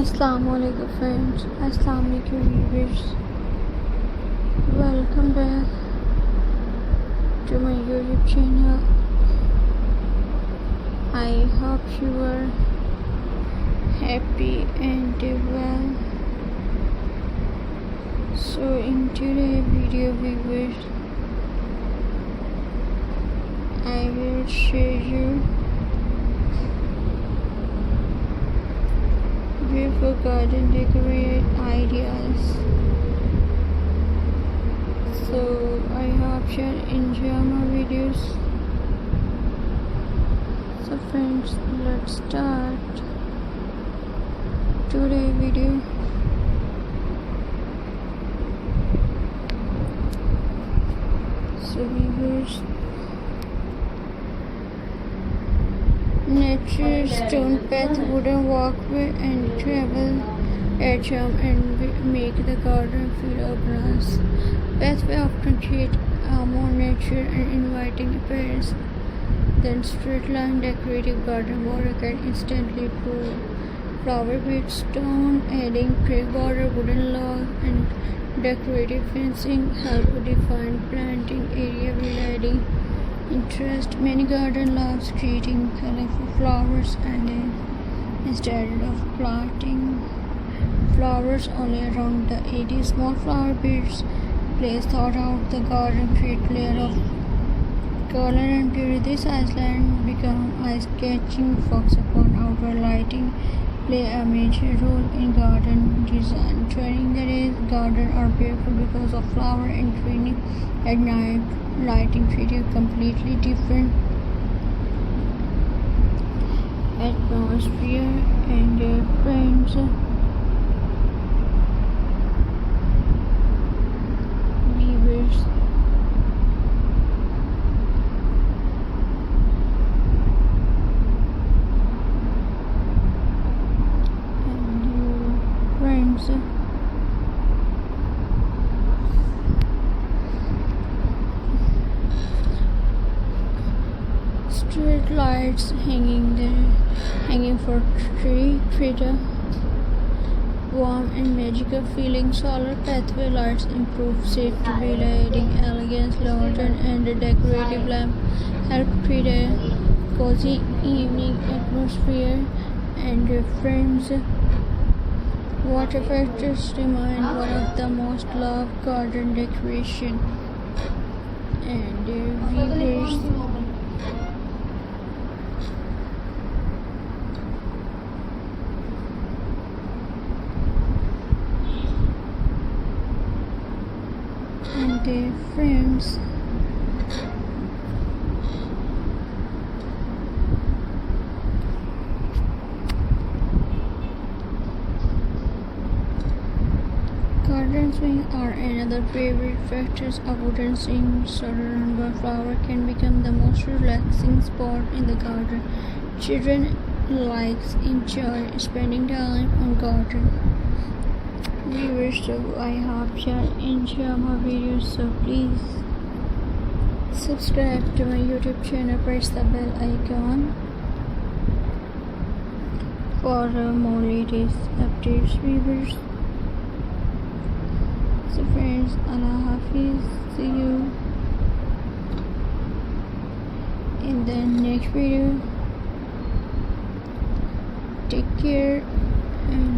Assalamualaikum friends, Assalamualaikum viewers. Welcome back to my YouTube channel. I hope you are happy and well. So in today's video viewers, I will share you beautiful garden decorate ideas. So I hope you enjoy my videos. So friends, let's start today's video. So viewers, nature stone path, wooden walkway and travel air charm and make the garden feel urbanized. Pathway often create a more natural and inviting appearance than straight line decorative garden water can instantly pour. Flower bed stone, adding tree border, wooden log and decorative fencing help define planting area while adding interest. Many garden loves creating colorful flowers and instead of planting flowers only around the area, small flower beds place thought out the garden create layer of color and beauty. This island become eye-catching. Focus upon outdoor lighting play a major role in garden design. During the day, gardens are beautiful because of flower and greenery. At night, lighting create a completely different atmosphere and friends. Viewers. And friends. Street lights hanging for tree create a warm and magical feeling. Solar pathway lights improve safety by adding elegance. Lantern and a decorative lamp help create a cozy evening atmosphere. And friends, water features remain one of the most loved garden decoration. And viewers, and their friends. Garden swing are another favorite factors. A wooden swing surrounded by flower can become the most relaxing spot in the garden. Children likes enjoy spending time on garden. Viewers, so I hope you enjoy my videos, so please subscribe to my YouTube channel, press the bell icon for more latest updates. Viewers, so friends, Allah Hafiz, see you in the next video. Take care and